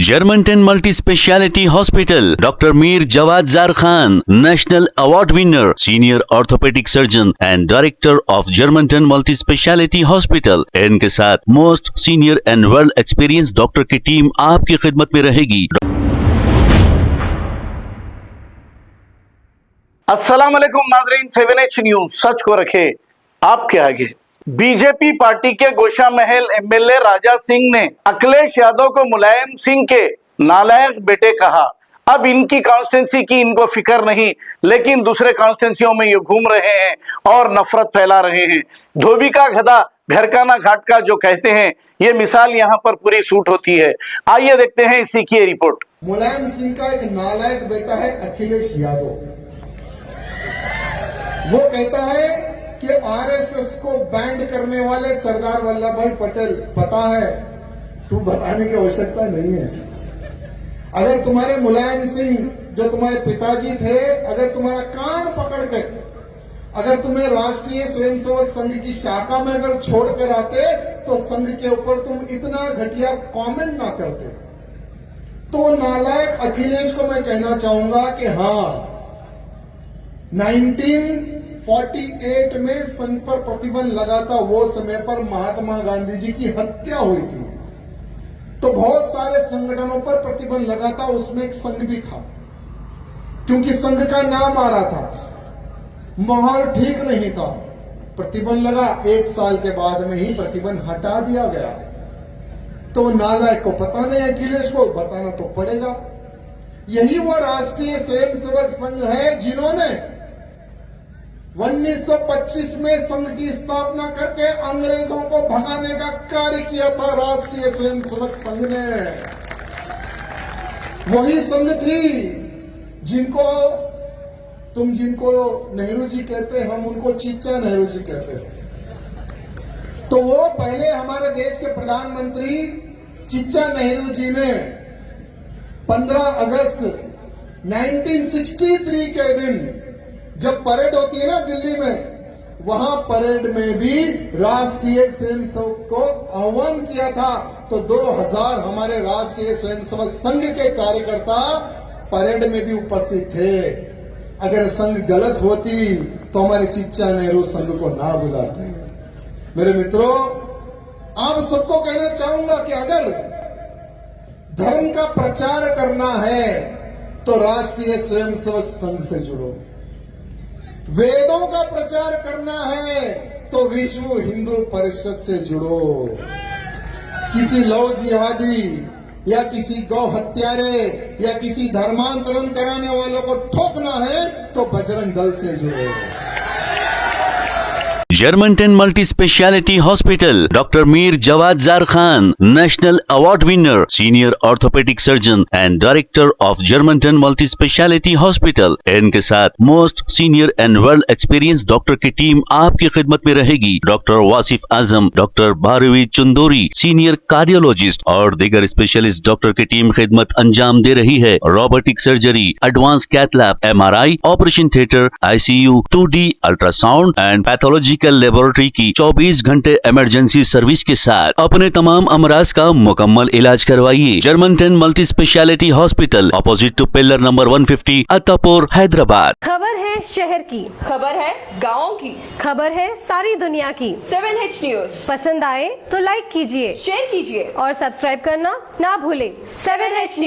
Germanton multi speciality hospital, doctor Mir Jawad Zar Khan, national award winner, senior orthopaedic surgeon and director of Germanton multi speciality hospital. इनके साथ most senior and world experience doctor की team आपकी खिदमत में रहेगी। अस्सलाम वालेकुम नाजरीन, 7H न्यूज सच को रखे आपके आगे। बीजेपी पार्टी के गोशा महल एमएलए राजा सिंह ने अखिलेश यादव को मुलायम सिंह के नालायक बेटे कहा। अब इनकी कॉन्स्टिट्यूंसी की इनको फिक्र नहीं, लेकिन दूसरे कॉन्स्टिट्यूंसियों में ये घूम रहे हैं और नफरत फैला रहे हैं। धोबी का गधा घर का ना घाट का जो कहते हैं, ये मिसाल यहाँ पर पूरी सूट होती है। आइए देखते हैं इसी की रिपोर्ट। मुलायम सिंह का एक नालायक बेटा है अखिलेश यादव। वो कहता है कि आरएसएस को बैंड करने वाले सरदार वल्लभ भाई पटेल, पता है, तू बताने की आवश्यकता नहीं है। अगर तुम्हारे मुलायम सिंह जो तुम्हारे पिताजी थे, अगर तुम्हारा कान पकड़ कर अगर तुम्हें राष्ट्रीय स्वयंसेवक संघ की शाखा में अगर छोड़कर आते तो संघ के ऊपर तुम इतना घटिया कमेंट ना करते। तो नालायक अखिलेश को मैं कहना चाहूंगा कि हाँ, 1948 में संघ पर प्रतिबंध लगा था, वो समय पर महात्मा गांधी जी की हत्या हुई थी, तो बहुत सारे संगठनों पर प्रतिबंध लगा था, उसमें एक संघ भी था, क्योंकि संघ का नाम आ रहा था। माहौल ठीक नहीं था, प्रतिबंध लगा, 1 साल के बाद में ही प्रतिबंध हटा दिया गया। तो नालायक को पता नहीं, अखिलेश को बताना तो पड़ेगा। यही वो राष्ट्रीय स्वयंसेवक संघ है जिन्होंने 1925 में संघ की स्थापना करके अंग्रेजों को भगाने का कार्य किया था। राष्ट्रीय स्वयंसेवक संघ ने वही संघ थी जिनको नेहरू जी कहते हैं, हम उनको चीचा नेहरू जी कहते हैं। तो वो पहले हमारे देश के प्रधानमंत्री चीचा नेहरू जी ने 15 अगस्त 1963 के दिन जब परेड होती है ना दिल्ली में, वहां परेड में भी राष्ट्रीय स्वयंसेवक को आह्वान किया था। तो 2000 हमारे राष्ट्रीय स्वयंसेवक संघ के कार्यकर्ता परेड में भी उपस्थित थे। अगर संघ गलत होती तो हमारे चीचा नेहरू संघ को ना बुलाते। मेरे मित्रों, आप सबको कहना चाहूंगा कि अगर धर्म का प्रचार करना है तो राष्ट्रीय स्वयंसेवक संघ से जुड़ो। वेदों का प्रचार करना है तो विश्व हिंदू परिषद से जुड़ो। किसी लव जिहादी या किसी गौ हत्यारे या किसी धर्मांतरण कराने वालों को ठोकना है तो बजरंग दल से जुड़ो। Germanten multi speciality hospital, doctor Mir Jawad Zar Khan, national award winner, senior orthopaedic surgeon and director of Germanton multi speciality hospital. इनके साथ most senior and world experience doctor की टीम आपकी खिदमत में रहेगी। Doctor Wasif Azam, doctor Bharavi Chandori, senior cardiologist और दीगर स्पेशलिस्ट डॉक्टर की टीम खिदमत अंजाम दे रही है। Robotic surgery, advance cath lab, MRI, operation theatre, ICU, 2D ultrasound and pathological laboratory की 24 घंटे इमरजेंसी सर्विस के साथ अपने तमाम अमराज का मुकम्मल इलाज करवाइए। Germanten multi speciality hospital, opposite to pillar number 150, Attapur, Hyderabad. खबर है शहर की, खबर है गाँव की, खबर है सारी दुनिया की। 7H न्यूज पसंद आए तो लाइक कीजिए, शेयर कीजिए और सब्सक्राइब करना ना भूलें। 7H news.